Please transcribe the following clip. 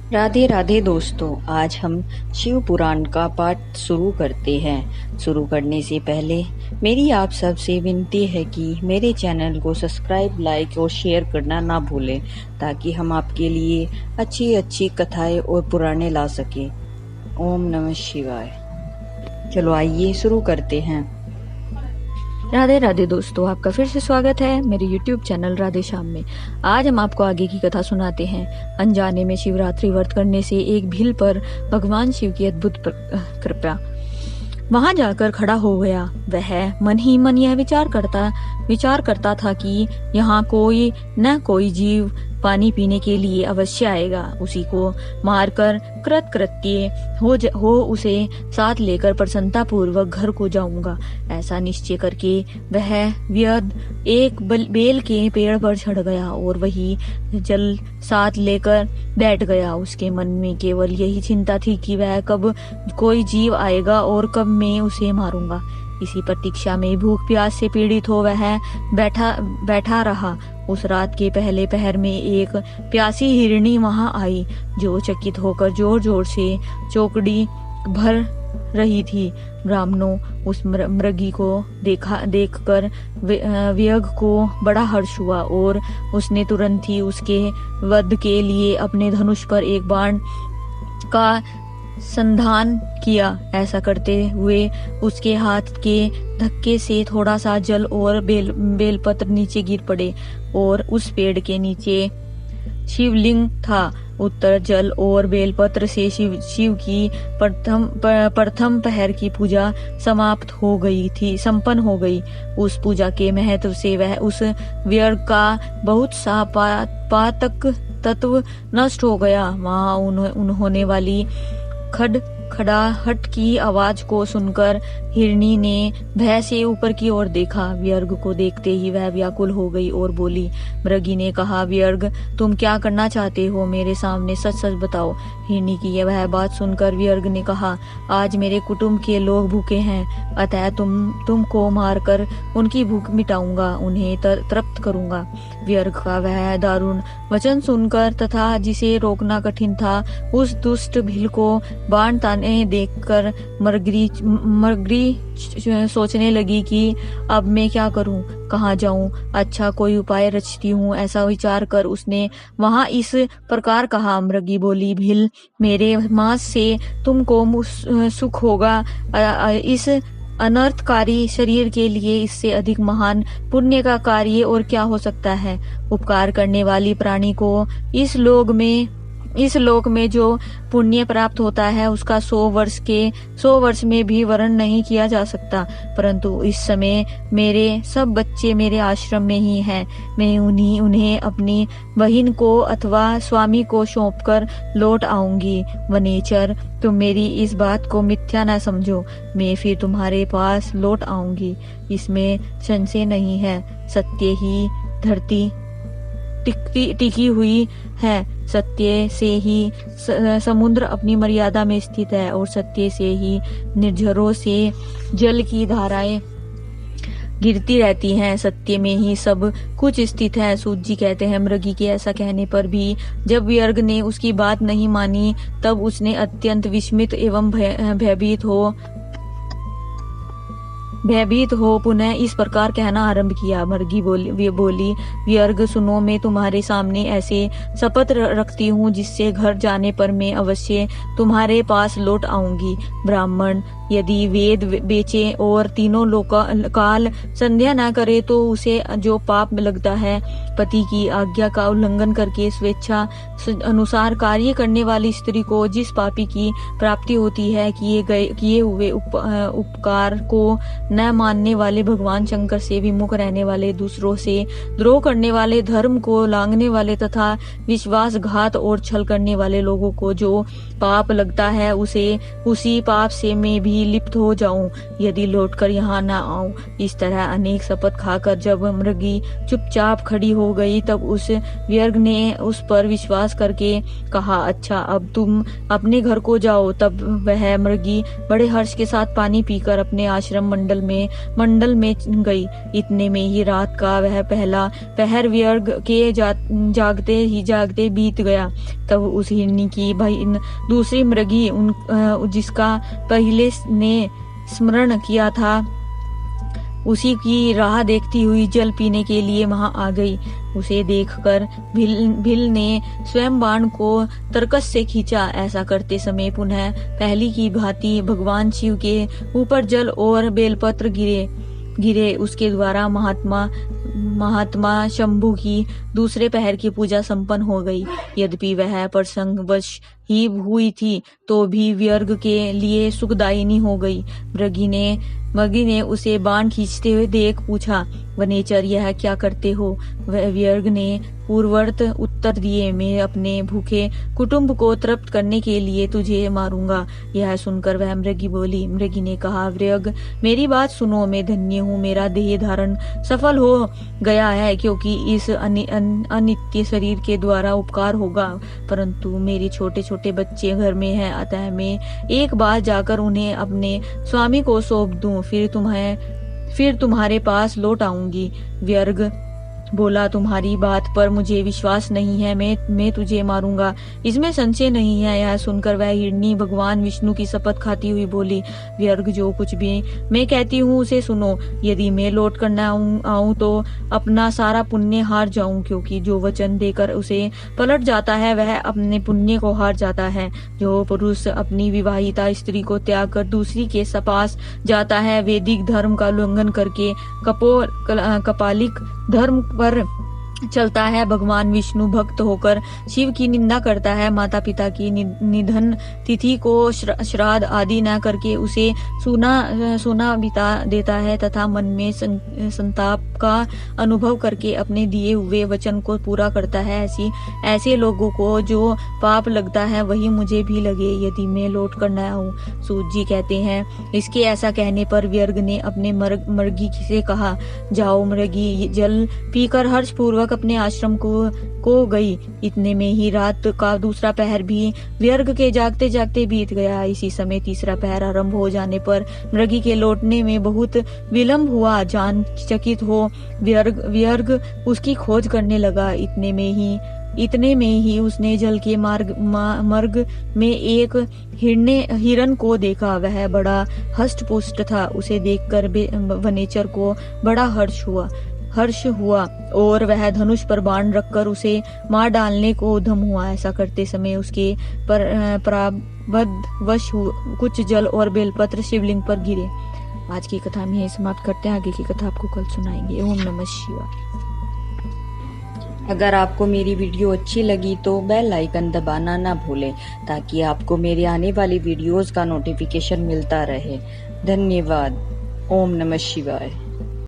राधे राधे दोस्तों, आज हम शिव पुराण का पाठ शुरू करते हैं। शुरू करने से पहले मेरी आप सबसे विनती है कि मेरे चैनल को सब्सक्राइब, लाइक और शेयर करना ना भूलें, ताकि हम आपके लिए अच्छी अच्छी कथाएं और पुराणे ला सकें। ओम नमः शिवाय। चलो आइए शुरू करते हैं। राधे राधे दोस्तों, आपका फिर से स्वागत है मेरे YouTube चैनल राधे श्याम में। आज हम आपको आगे की कथा सुनाते हैं। अनजाने में शिवरात्रि व्रत करने से एक भील पर भगवान शिव की अद्भुत कृपा। वहां जाकर खड़ा हो गया। वह मन ही मन यह विचार करता था कि यहाँ कोई न कोई जीव पानी पीने के लिए अवश्य आएगा। उसी को मारकर कृतकृत्य हो उसे साथ लेकर प्रसन्नता पूर्वक घर को जाऊंगा। ऐसा निश्चय करके वह व्यर्थ एक बेल के पेड़ पर चढ़ गया और वही जल साथ लेकर बैठ गया। उसके मन में केवल यही चिंता थी कि वह कब कोई जीव आएगा और कब मैं उसे मारूंगा। इसी प्रतीक्षा में भूख प्यास से पीड़ित हो वह बैठा रहा। उस रात के पहले पहर में एक प्यासी हिरणी वहां आई, जो चकित होकर जोर जोर से चौकड़ी भर रही थी। ब्राह्मणों उस मृगी को देखकर व्यग को बड़ा हर्ष हुआ और उसने तुरंत ही उसके वध के लिए अपने धनुष पर एक बाण का संधान किया। ऐसा करते हुए उसके हाथ के धक्के से थोड़ा सा जल और बेलपत्र नीचे गिर पड़े और उस पेड़ के नीचे शिवलिंग था। उत्तर जल और बेलपत्र से शिव की प्रथम पहर की पूजा संपन्न हो गई। उस पूजा के महत्व से वह उस व्यर्थ का बहुत सा पातक तत्व नष्ट हो गया। वहां उन्होंने वाली खड़ाहट की आवाज को सुनकर हिरणी ने भय से ऊपर की ओर देखा। व्यर्ग को देखते ही वह व्याकुल हो गई और बोली। मृगी ने कहा, व्यर्ग तुम क्या करना चाहते हो? मेरे सामने सच सच बताओ। हिरणी की वह बात सुनकर व्यर्ग ने कहा, आज मेरे कुटुंब के लोग भूखे हैं, अतः तुमको मारकर उनकी भूख मिटाऊंगा, उन्हें तृप्त करूंगा। व्यर्ग का वह दारुण वचन सुनकर तथा जिसे रोकना कठिन था, उस दुष्ट भील को बाण ताने देखकर मरगरी सोचने लगी कि अब मैं क्या करूं, कहाँ जाऊं, अच्छा कोई उपाय रचती हूँ। ऐसा विचार कर उसने वहां इस प्रकार कहा। मृगी बोली, भील मेरे मांस से तुमको सुख होगा। इस अनर्थकारी शरीर के लिए इससे अधिक महान पुण्य का कार्य और क्या हो सकता है। उपकार करने वाली प्राणी को इस लोक में जो पुण्य प्राप्त होता है, उसका 100 वर्ष में भी वर्णन नहीं किया जा सकता। परंतु इस समय मेरे सब बच्चे मेरे आश्रम में ही हैं। मैं उन्हें अपनी बहन को अथवा स्वामी को सौंपकर लौट आऊंगी। वनेचर, तुम मेरी इस बात को मिथ्या न समझो। मैं फिर तुम्हारे पास लौट आऊंगी, इसमें संशय नहीं है। सत्य ही धरती टिकी हुई है, सत्य से ही समुद्र अपनी मर्यादा में स्थित है और सत्य से ही निर्झरों से जल की धाराएं गिरती रहती हैं। सत्य में ही सब कुछ स्थित है। सूत जी कहते हैं, मृगी के ऐसा कहने पर भी जब व्यर्ग ने उसकी बात नहीं मानी, तब उसने अत्यंत विस्मित एवं भयभीत हो पुनः इस प्रकार कहना आरंभ किया। मृगी बोली, व्यर्ग सुनो, मैं तुम्हारे सामने ऐसे शपथ रखती हूँ जिससे घर जाने पर मैं अवश्य तुम्हारे पास लौट आऊंगी। ब्राह्मण यदि वेद बेचे और तीनों काल संध्या न करे तो उसे जो पाप लगता है, पति की आज्ञा का उल्लंघन करके स्वेच्छा अनुसार कार्य करने वाली स्त्री को जिस पापी की प्राप्ति होती है, किए हुए उपकार को न मानने वाले, भगवान शंकर से विमुख रहने वाले, दूसरों से द्रोह करने वाले, धर्म को लांघने वाले तथा विश्वासघात और छल करने वाले लोगों को जो पाप लगता है, उसी पाप से मैं भी ही लिप्त हो जाऊं यदि लौटकर यहाँ न आऊं। इस तरह अनेक शपथ खाकर जब मृगी चुपचाप खड़ी हो गई तब उस व्यर्ग ने उस पर विश्वास करके कहा, अच्छा अब तुम अपने घर को जाओ। तब वह मृगी बड़े हर्ष के साथ पानी पीकर अपने आश्रम मंडल में गई। इतने में ही रात का वह पहला पहर व्यर्ग के जागते बीत गया। तब उस हिरनी की बहन दूसरी मृगी जिसका पहले ने स्मरण किया था उसी की राह देखती हुई जल पीने के लिए वहां आ गई। उसे देखकर भील ने स्वयं बाण को तरकस से खींचा। ऐसा करते समय पुनः पहली की भांति भगवान शिव के ऊपर जल और बेलपत्र गिरे। उसके द्वारा महात्मा शंभु की दूसरे पहर की पूजा संपन्न हो गई। यद्यपि वह प्रसंगवश ही हुई थी तो भी व्यर्ग के लिए सुखदायिनी हो गई। मृगी ने उसे बाण खींचते हुए देख पूछा, वनेचर यह क्या करते हो? व्यर्ग ने पूर्ववत उत्तर दिए, मैं अपने भूखे कुटुंब को तृप्त करने के लिए तुझे मारूंगा। यह सुनकर वह मृगी बोली। मृगी ने कहा, व्यर्ग मेरी बात सुनो, मैं धन्य हूँ, मेरा देह धारण सफल हो गया है क्योंकि इस अनित्य शरीर के द्वारा उपकार होगा, परंतु मेरे छोटे छोटे बच्चे घर में हैं, अतः मैं एक बार जाकर उन्हें अपने स्वामी को सौंप दूं, फिर तुम्हारे पास लौट आऊंगी। व्यर्ग बोला, तुम्हारी बात पर मुझे विश्वास नहीं है, मैं तुझे मारूंगा, इसमें संशय नहीं है। यह सुनकर वह हिरनी भगवान विष्णु की शपथ खाती हुई बोली, व्यर्ग जो कुछ भी मैं कहती हूँ उसे सुनो। यदि मैं लौट कर न आऊं तो अपना सारा पुण्य हार जाऊं, क्योंकि जो वचन देकर उसे पलट जाता है वह अपने पुण्य को हार जाता है। जो पुरुष अपनी विवाहिता स्त्री को त्याग कर दूसरी के पास जाता है, वैदिक धर्म का उल्लंघन करके कपालिक धर्म पर चलता है, भगवान विष्णु भक्त होकर शिव की निंदा करता है, माता पिता की निधन तिथि को श्राद्ध आदि न करके उसे सोना बिता देता है तथा मन में संताप का अनुभव करके अपने दिए हुए वचन को पूरा करता है। ऐसे लोगों को जो पाप लगता है वही मुझे भी लगे यदि मैं लौट कर न आऊं। सूत जी कहते हैं, इसके ऐसा कहने पर व्यर्ग ने अपने मृगी से कहा, जाओ मृगी, जल पीकर हर्ष पूर्वक अपने आश्रम को गई। इतने में ही रात का दूसरा पहर भी व्यर्ग के जागते जागते बीत गया। इसी समय तीसरा पहर आरंभ हो जाने पर मृगी के लौटने में बहुत विलंब हुआ। जान चकित हो व्यर्ग उसकी खोज करने लगा। इतने में ही उसने जल के मार्ग में एक हिरन को देखा। वह बड़ा हष्ट पुष्ट था। उसे देखकर वनेचर को बड़ा हर्ष हुआ और वह धनुष पर बाण रखकर उसे मार डालने को उद्यम हुआ। ऐसा करते समय उसके प्रारब्धवश कुछ जल और बेलपत्र शिवलिंग पर गिरे। आज की कथा में यही समाप्त करते हैं। आगे की कथा आपको कल सुनाएंगे। ओम नमः शिवाय। अगर आपको मेरी वीडियो अच्छी लगी तो बेल आइकन दबाना ना भूलें ताकि आपको मेरे आने वाली वीडियोस का नोटिफिकेशन मिलता रहे। धन्यवाद। ओम नमः शिवाय।